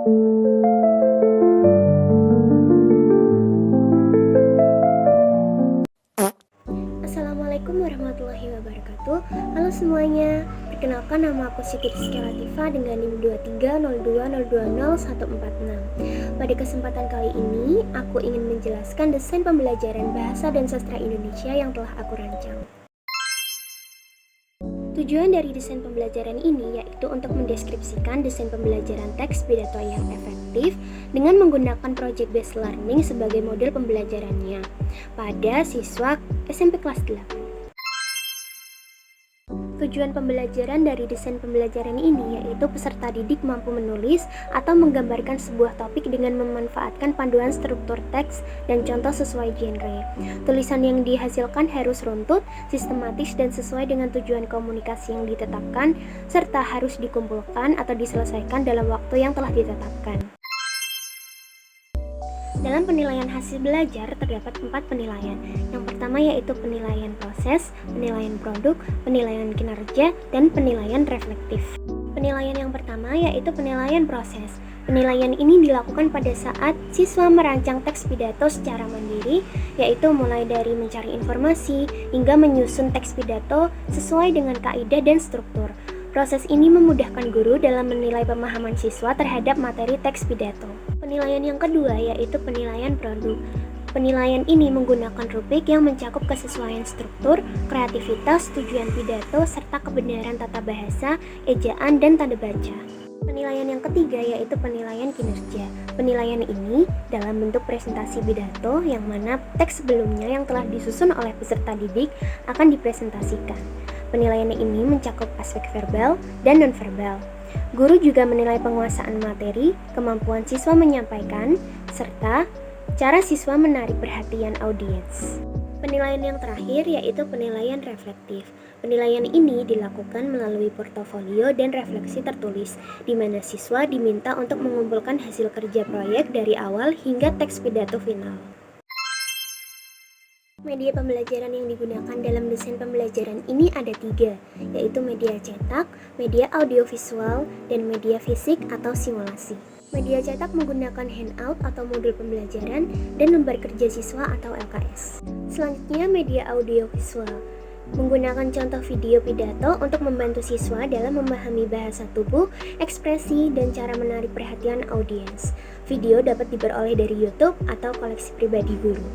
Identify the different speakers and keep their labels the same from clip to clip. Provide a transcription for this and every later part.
Speaker 1: Assalamualaikum warahmatullahi wabarakatuh. Halo semuanya, perkenalkan nama aku Siti Rizky Latifah dengan NIM 2302020146. Pada kesempatan kali ini, aku ingin menjelaskan desain pembelajaran bahasa dan sastra Indonesia yang telah aku rancang. Tujuan dari desain pembelajaran ini yaitu untuk mendeskripsikan desain pembelajaran teks pidato yang efektif dengan menggunakan project based learning sebagai model pembelajarannya pada siswa SMP kelas 8. Tujuan pembelajaran dari desain pembelajaran ini yaitu peserta didik mampu menulis atau menggambarkan sebuah topik dengan memanfaatkan panduan struktur teks dan contoh sesuai genre. Tulisan yang dihasilkan harus runtut, sistematis, dan sesuai dengan tujuan komunikasi yang ditetapkan, serta harus dikumpulkan atau diselesaikan dalam waktu yang telah ditetapkan. Dalam penilaian hasil belajar terdapat 4 penilaian. Yang pertama yaitu penilaian proses, penilaian produk, penilaian kinerja, dan penilaian reflektif. Penilaian yang pertama yaitu penilaian proses. Penilaian ini dilakukan pada saat siswa merancang teks pidato secara mandiri, yaitu mulai dari mencari informasi hingga menyusun teks pidato sesuai dengan kaidah dan struktur. Proses ini memudahkan guru dalam menilai pemahaman siswa terhadap materi teks pidato. Penilaian yang kedua yaitu penilaian produk. Penilaian ini menggunakan rubrik yang mencakup kesesuaian struktur, kreativitas, tujuan pidato, serta kebenaran tata bahasa, ejaan, dan tanda baca. Penilaian yang ketiga yaitu penilaian kinerja. Penilaian ini dalam bentuk presentasi pidato yang mana teks sebelumnya yang telah disusun oleh peserta didik akan dipresentasikan. Penilaian ini mencakup aspek verbal dan nonverbal. Guru juga menilai penguasaan materi, kemampuan siswa menyampaikan, serta cara siswa menarik perhatian audiens. Penilaian yang terakhir yaitu penilaian reflektif. Penilaian ini dilakukan melalui portofolio dan refleksi tertulis, di mana siswa diminta untuk mengumpulkan hasil kerja proyek dari awal hingga teks pidato final. Media pembelajaran yang digunakan dalam desain pembelajaran ini ada 3, yaitu media cetak, media audiovisual, dan media fisik atau simulasi. Media cetak menggunakan handout atau modul pembelajaran dan lembar kerja siswa atau LKS. Selanjutnya, media audiovisual menggunakan contoh video pidato untuk membantu siswa dalam memahami bahasa tubuh, ekspresi, dan cara menarik perhatian audiens. Video dapat diperoleh dari YouTube atau koleksi pribadi guru.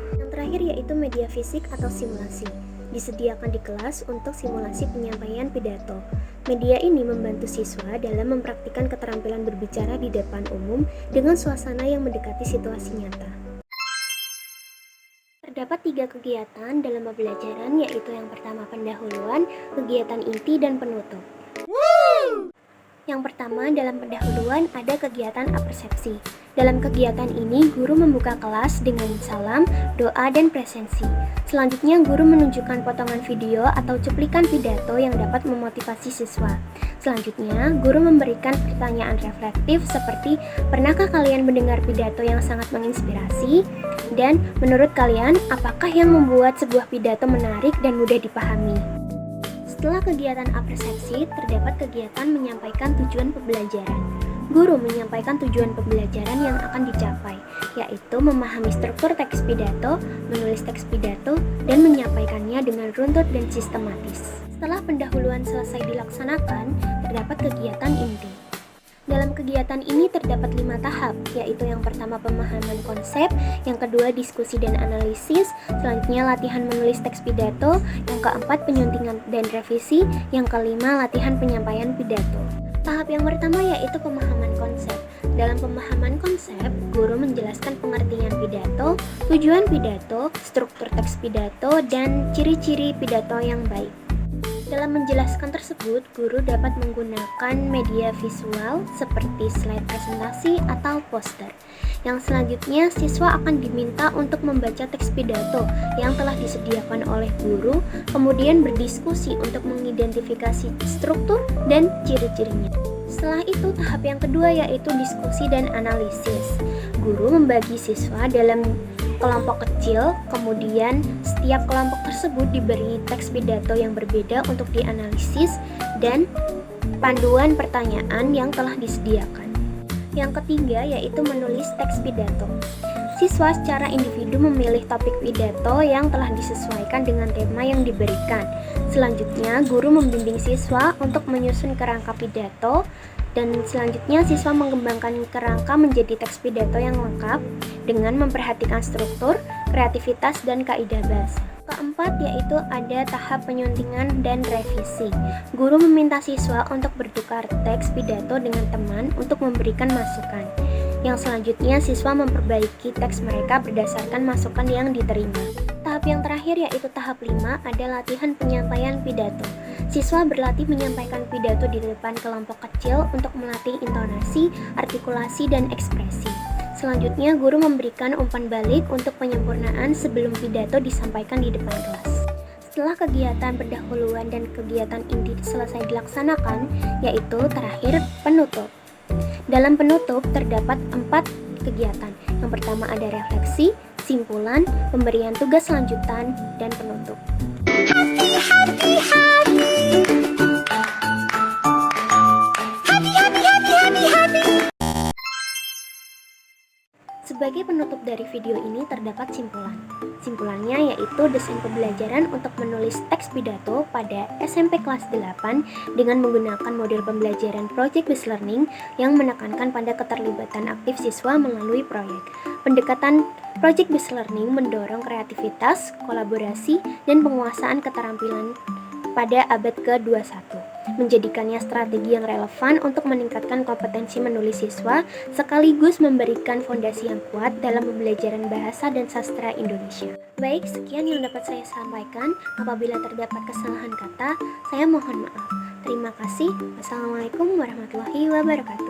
Speaker 1: Yang terakhir yaitu media fisik atau simulasi. Disediakan di kelas untuk simulasi penyampaian pidato. Media ini membantu siswa dalam mempraktikkan keterampilan berbicara di depan umum dengan suasana yang mendekati situasi nyata. Terdapat 3 kegiatan dalam pembelajaran, yaitu yang pertama pendahuluan, kegiatan inti, dan penutup. Yang pertama, dalam pendahuluan ada kegiatan apersepsi. Dalam kegiatan ini, guru membuka kelas dengan salam, doa, dan presensi. Selanjutnya, guru menunjukkan potongan video atau cuplikan pidato yang dapat memotivasi siswa. Selanjutnya, guru memberikan pertanyaan reflektif seperti, pernahkah kalian mendengar pidato yang sangat menginspirasi? Dan menurut kalian, apakah yang membuat sebuah pidato menarik dan mudah dipahami? Setelah kegiatan apersepsi, terdapat kegiatan menyampaikan tujuan pembelajaran. Guru menyampaikan tujuan pembelajaran yang akan dicapai, yaitu memahami struktur teks pidato, menulis teks pidato, dan menyampaikannya dengan runtut dan sistematis. Setelah pendahuluan selesai dilaksanakan, terdapat kegiatan inti. Dalam kegiatan ini terdapat 5 tahap, yaitu yang pertama pemahaman konsep, yang kedua diskusi dan analisis, selanjutnya latihan menulis teks pidato, yang keempat penyuntingan dan revisi, yang kelima latihan penyampaian pidato. Tahap yang pertama yaitu pemahaman konsep. Dalam pemahaman konsep, guru menjelaskan pengertian pidato, tujuan pidato, struktur teks pidato, dan ciri-ciri pidato yang baik. Dalam menjelaskan tersebut, guru dapat menggunakan media visual seperti slide presentasi atau poster. Yang selanjutnya, siswa akan diminta untuk membaca teks pidato yang telah disediakan oleh guru, kemudian berdiskusi untuk mengidentifikasi struktur dan ciri-cirinya. Setelah itu, tahap yang kedua yaitu diskusi dan analisis. Guru membagi siswa dalam kelompok kecil, kemudian setiap kelompok tersebut diberi teks pidato yang berbeda untuk dianalisis dan panduan pertanyaan yang telah disediakan. Yang ketiga yaitu menulis teks pidato. Siswa secara individu memilih topik pidato yang telah disesuaikan dengan tema yang diberikan. Selanjutnya, guru membimbing siswa untuk menyusun kerangka pidato, dan selanjutnya siswa mengembangkan kerangka menjadi teks pidato yang lengkap dengan memperhatikan struktur, kreativitas, dan kaidah bahasa. Keempat yaitu ada tahap penyuntingan dan revisi. Guru meminta siswa untuk bertukar teks pidato dengan teman untuk memberikan masukan. Yang selanjutnya, siswa memperbaiki teks mereka berdasarkan masukan yang diterima. Tahap yang terakhir yaitu tahap 5 ada latihan penyampaian pidato. Siswa berlatih menyampaikan pidato di depan kelompok kecil untuk melatih intonasi, artikulasi, dan ekspresi. Selanjutnya, guru memberikan umpan balik untuk penyempurnaan sebelum pidato disampaikan di depan kelas. Setelah kegiatan pendahuluan dan kegiatan inti selesai dilaksanakan, yaitu terakhir penutup. Dalam penutup terdapat 4 kegiatan. Yang pertama ada refleksi, simpulan, pemberian tugas lanjutan, dan penutup. Sebagai penutup dari video ini terdapat simpulan. Simpulannya yaitu desain pembelajaran untuk menulis teks pidato pada SMP kelas 8 dengan menggunakan model pembelajaran project-based learning yang menekankan pada keterlibatan aktif siswa melalui proyek. Pendekatan project-based learning mendorong kreativitas, kolaborasi, dan penguasaan keterampilan pada abad ke-21, menjadikannya strategi yang relevan untuk meningkatkan kompetensi menulis siswa, sekaligus memberikan fondasi yang kuat dalam pembelajaran bahasa dan sastra Indonesia. Baik, sekian yang dapat saya sampaikan. Apabila terdapat kesalahan kata, saya mohon maaf. Terima kasih. Wassalamualaikum warahmatullahi wabarakatuh.